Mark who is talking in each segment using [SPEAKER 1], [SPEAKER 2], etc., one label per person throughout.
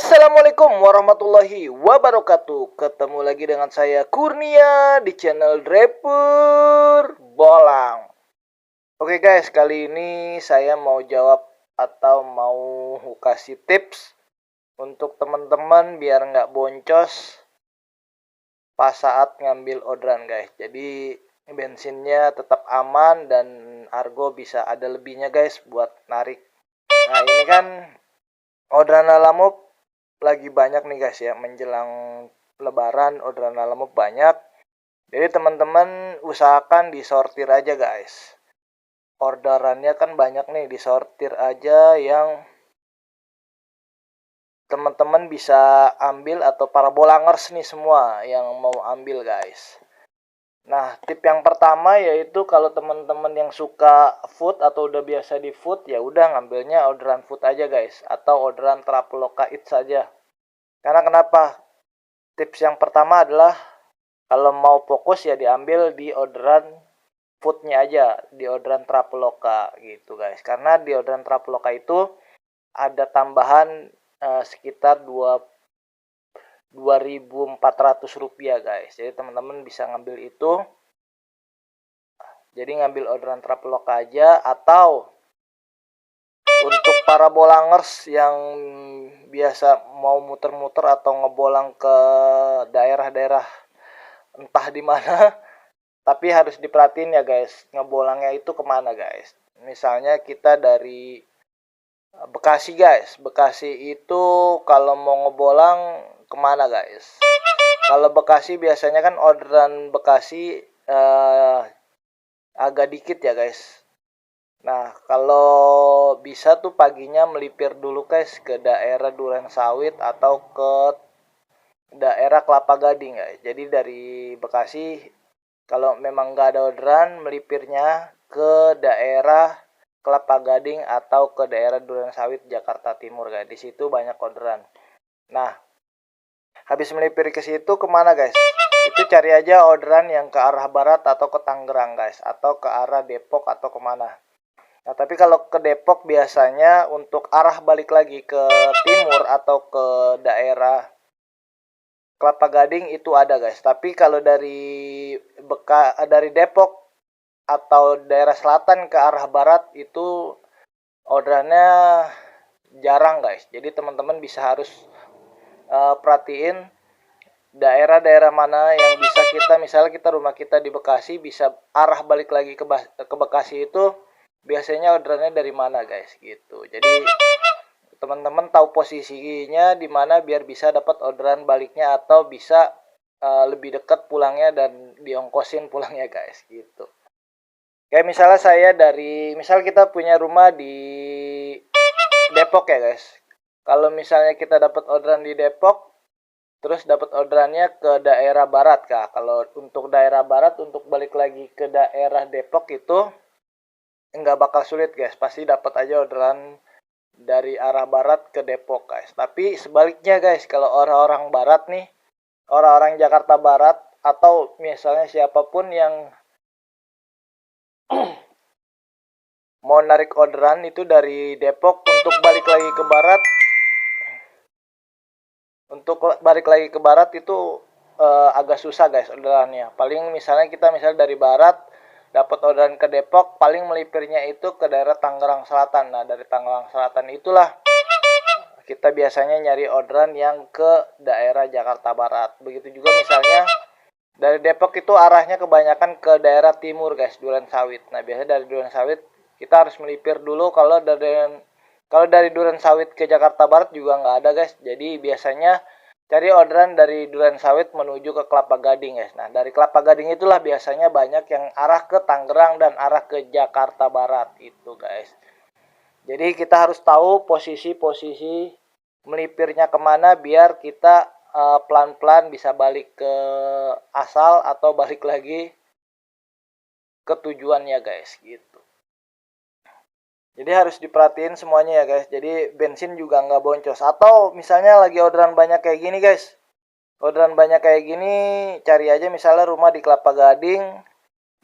[SPEAKER 1] Assalamualaikum warahmatullahi wabarakatuh. Ketemu lagi dengan saya Kurnia di channel Draper Bolang. Oke guys, kali ini saya mau jawab atau mau kasih tips untuk teman-teman biar nggak boncos pas saat ngambil orderan guys. Jadi bensinnya tetap aman dan argo bisa ada lebihnya guys buat narik. Nah ini kan orderan Lalamove lagi banyak nih guys ya, menjelang lebaran orderan Lalamove banyak. Jadi teman-teman usahakan disortir aja guys. Orderannya kan banyak nih, disortir aja yang teman-teman bisa ambil atau para bolangers nih semua yang mau ambil guys. Nah, tip yang pertama yaitu kalau teman-teman yang suka food atau udah biasa di food, ya udah ngambilnya orderan food aja guys, atau orderan Traveloka Eats saja. Karena kenapa? Tips yang pertama adalah kalau mau fokus ya diambil di orderan foodnya aja, di orderan Traveloka gitu guys. Karena di orderan Traveloka itu ada tambahan sekitar 2.400 rupiah guys. Jadi teman-teman bisa ngambil itu. Jadi ngambil orderan Traveloka aja, atau untuk para bolangers yang biasa mau muter-muter atau ngebolang ke daerah-daerah entah di mana, tapi harus diperhatiin ya guys, ngebolangnya itu kemana guys. Misalnya kita dari Bekasi guys, Bekasi itu kalau mau ngebolang kemana guys? Kalau Bekasi biasanya kan orderan Bekasi agak dikit ya guys. Nah kalau bisa tuh paginya melipir dulu guys ke daerah Durensawit atau ke daerah Kelapa Gading guys. Jadi dari Bekasi kalau memang nggak ada orderan, melipirnya ke daerah Kelapa Gading atau ke daerah Durensawit Jakarta Timur guys. Di situ banyak orderan. Nah, habis melipir ke situ kemana guys? Itu cari aja orderan yang ke arah barat atau ke Tangerang guys, atau ke arah Depok atau kemana. Nah, tapi kalau ke Depok biasanya untuk arah balik lagi ke timur atau ke daerah Kelapa Gading itu ada guys. Tapi kalau dari Depok atau daerah selatan ke arah barat itu orderannya jarang guys. Jadi teman-teman bisa harus perhatiin daerah-daerah mana yang bisa kita, misalnya kita rumah kita di Bekasi, bisa arah balik lagi ke Bekasi itu biasanya orderannya dari mana guys gitu. Jadi teman-teman tahu posisinya di mana biar bisa dapat orderan baliknya atau bisa lebih dekat pulangnya dan diongkosin pulangnya guys gitu. Kayak misalnya saya misal kita punya rumah di Depok ya guys. Kalau misalnya kita dapat orderan di Depok, terus dapat orderannya ke daerah barat kah? Kalau untuk daerah barat, untuk balik lagi ke daerah Depok itu nggak bakal sulit guys. Pasti dapat aja orderan dari arah barat ke Depok guys. Tapi sebaliknya guys, kalau orang-orang barat nih, orang-orang Jakarta Barat atau misalnya siapapun yang mau narik orderan itu dari Depok untuk balik lagi ke barat, itu agak susah guys orderannya. Paling misalnya kita dari barat dapat orderan ke Depok, paling melipirnya itu ke daerah Tangerang Selatan. Nah dari Tangerang Selatan itulah kita biasanya nyari orderan yang ke daerah Jakarta Barat. Begitu juga misalnya dari Depok itu arahnya kebanyakan ke daerah timur guys, Durensawit. Nah biasanya dari Durensawit kita harus melipir dulu. Kalau dari Durensawit ke Jakarta Barat juga nggak ada guys. Jadi biasanya cari orderan dari Durensawit menuju ke Kelapa Gading guys. Nah dari Kelapa Gading itulah biasanya banyak yang arah ke Tangerang dan arah ke Jakarta Barat itu guys. Jadi kita harus tahu posisi-posisi melipirnya kemana biar kita pelan-pelan bisa balik ke asal atau balik lagi ke tujuannya guys gitu. Jadi harus diperhatiin semuanya ya guys. Jadi bensin juga nggak boncos. Atau misalnya lagi orderan banyak kayak gini guys. Orderan banyak kayak gini, cari aja misalnya rumah di Kelapa Gading,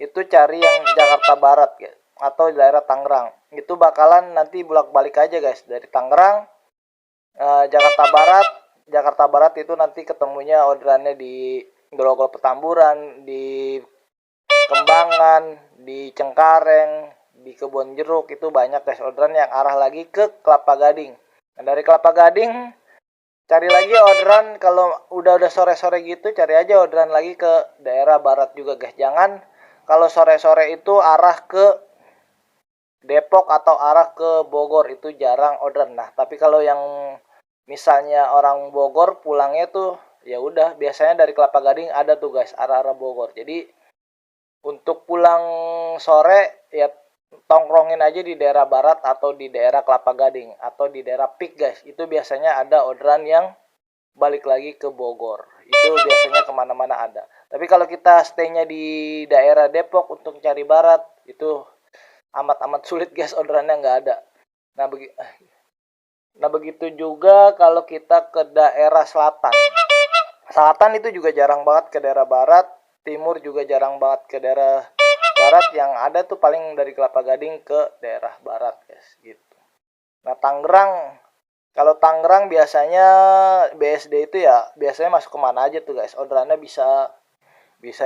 [SPEAKER 1] itu cari yang Jakarta Barat guys, atau daerah Tangerang. Itu bakalan nanti bolak-balik aja guys, dari Tangerang Jakarta Barat itu nanti ketemunya orderannya di Grogol Petamburan, di Kembangan, di Cengkareng, di Kebon Jeruk. Itu banyak guys orderan yang arah lagi ke Kelapa Gading. Nah, dari Kelapa Gading cari lagi orderan, kalau udah sore-sore gitu cari aja orderan lagi ke daerah barat juga guys. Jangan kalau sore-sore itu arah ke Depok atau arah ke Bogor, itu jarang orderan. Nah, tapi kalau yang misalnya orang Bogor pulangnya tuh ya udah biasanya dari Kelapa Gading ada tuh guys arah-arah Bogor. Jadi untuk pulang sore ya tongkrongin aja di daerah barat atau di daerah Kelapa Gading atau di daerah Pik guys. Itu biasanya ada orderan yang balik lagi ke Bogor. Itu biasanya kemana-mana ada. Tapi kalau kita stay-nya di daerah Depok untuk cari barat, itu amat-amat sulit guys, orderannya nggak ada. Nah, begitu juga kalau kita ke daerah selatan. Selatan itu juga jarang banget ke daerah barat, timur juga jarang banget ke daerah barat. Yang ada tuh paling dari Kelapa Gading ke daerah barat guys gitu. Nah, kalau Tangerang biasanya BSD itu ya biasanya masuk kemana aja tuh guys, orderannya bisa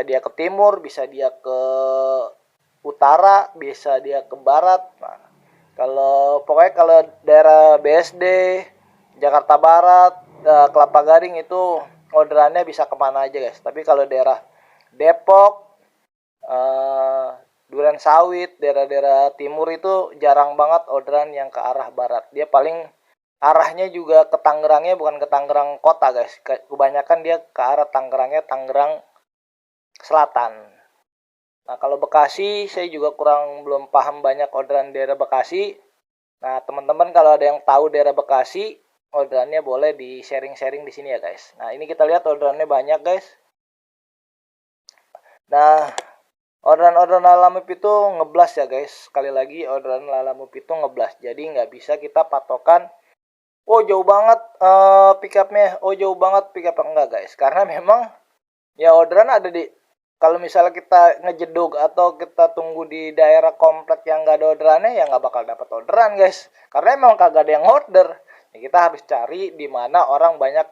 [SPEAKER 1] dia ke timur, bisa dia ke utara, bisa dia ke barat. Nah, pokoknya kalau daerah BSD, Jakarta Barat, Kelapa Gading itu orderannya bisa kemana aja guys. Tapi kalau daerah Depok, Duren Sawit, daerah-daerah timur itu jarang banget orderan yang ke arah barat. Dia paling arahnya juga ke Tangerangnya bukan ke Tangerang kota guys. Kebanyakan dia ke arah Tangerangnya Tangerang Selatan. Nah, kalau Bekasi saya juga belum paham banyak orderan daerah Bekasi. Nah, teman-teman kalau ada yang tahu daerah Bekasi, orderannya boleh di sharing-sharing di sini ya guys. Nah, ini kita lihat orderannya banyak guys. Nah, orderan Lalamove itu ngeblas ya guys. Sekali lagi orderan Lalamove itu ngeblas. Jadi nggak bisa kita patokan, oh jauh banget pick up-nya, oh jauh banget pick up, enggak guys. Karena memang ya orderan ada di, kalau misalnya kita ngejeduk atau kita tunggu di daerah komplek yang nggak ada orderannya, ya nggak bakal dapat orderan guys. Karena emang kagak ada yang order. Ya, kita harus cari di mana orang banyak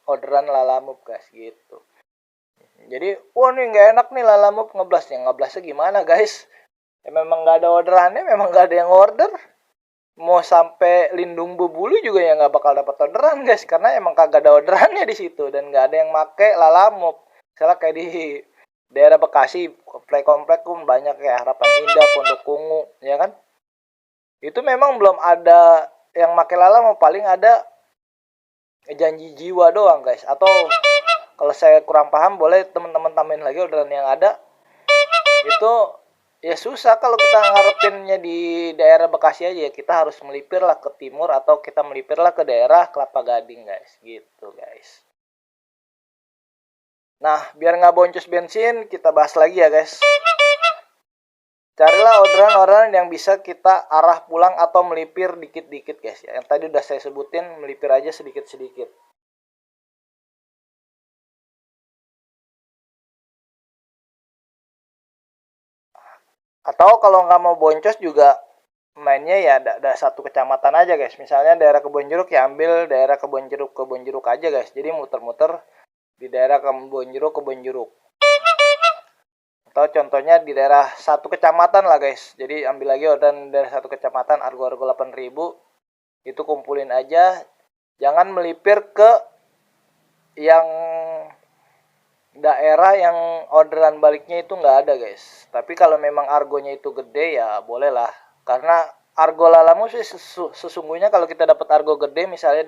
[SPEAKER 1] orderan Lalamove guys gitu. Jadi, wah nih nggak enak nih Lalamove ngeblasnya. Ngeblasnya gimana guys? Ya memang nggak ada orderannya, memang nggak ada yang order. Mau sampai Lindung Bebulu juga ya nggak bakal dapat orderan guys. Karena emang kagak ada orderannya di situ dan nggak ada yang make Lalamove. Misalnya kayak di daerah Bekasi, komplek-komplek pun banyak ya, Harapan Indah, Pondok Ungu, ya kan? Itu memang belum ada yang make Lalamove, paling ada Janji Jiwa doang guys. Atau kalau saya kurang paham, boleh teman-teman tambahin lagi orderan yang ada. Itu ya susah kalau kita ngarepinnya di daerah Bekasi aja, ya kita harus melipir lah ke timur atau kita melipir lah ke daerah Kelapa Gading guys, gitu guys. Nah, biar nggak boncos bensin, kita bahas lagi ya guys. Carilah orderan-orderan yang bisa kita arah pulang atau melipir dikit-dikit guys ya. Yang tadi udah saya sebutin, melipir aja sedikit-sedikit. Atau kalau nggak mau boncos juga mainnya ya ada satu kecamatan aja guys. Misalnya daerah Kebon Jeruk ya ambil daerah Kebon Jeruk aja guys. Jadi muter-muter di daerah Kebon Jeruk. Atau contohnya di daerah satu kecamatan lah guys. Jadi ambil lagi orderan dari satu kecamatan, argo-argo 8.000. Itu kumpulin aja. Jangan melipir ke yang daerah yang orderan baliknya itu nggak ada guys. Tapi kalau memang argonya itu gede ya bolehlah. Karena argo Lalamove sih sesungguhnya kalau kita dapat argo gede misalnya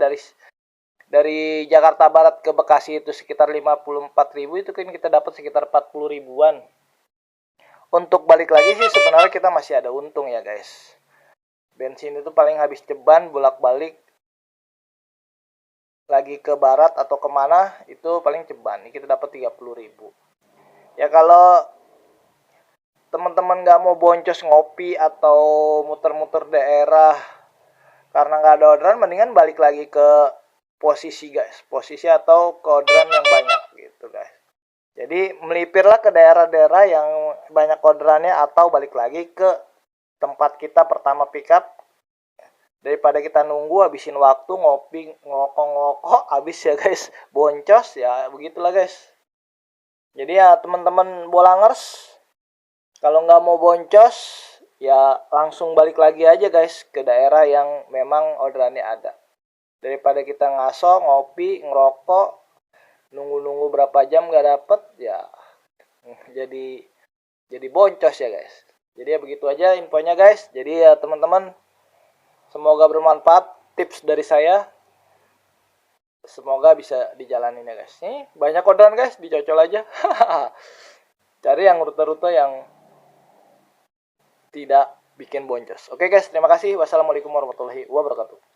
[SPEAKER 1] dari Jakarta Barat ke Bekasi itu sekitar 54.000, itu kan kita dapat sekitar 40 ribuan. Untuk balik lagi sih sebenarnya kita masih ada untung ya guys. Bensin itu paling habis ceban bolak-balik lagi ke barat atau kemana itu paling ceban. Ini kita dapat 30.000. Ya kalau teman-teman nggak mau boncos ngopi atau muter-muter daerah karena nggak ada orderan, mendingan balik lagi ke posisi guys, posisi atau ke orderan yang banyak gitu guys. Jadi melipirlah ke daerah-daerah yang banyak orderannya atau balik lagi ke tempat kita pertama pick up Daripada kita nunggu habisin waktu ngopi ngelokok habis ya guys, boncos ya, begitulah guys. Jadi ya teman-teman bolangers, kalau nggak mau boncos ya langsung balik lagi aja guys ke daerah yang memang orderannya ada. Daripada kita ngaso ngopi ngerokok nunggu-nunggu berapa jam nggak dapet ya, jadi boncos ya guys. Jadi ya begitu aja infonya guys. Jadi ya teman-teman, semoga bermanfaat tips dari saya. Semoga bisa dijalanin ya guys. Nih banyak orderan guys, dicocol aja. Cari yang rute-rute yang tidak bikin boncos. Oke guys, terima kasih. Wassalamualaikum warahmatullahi wabarakatuh.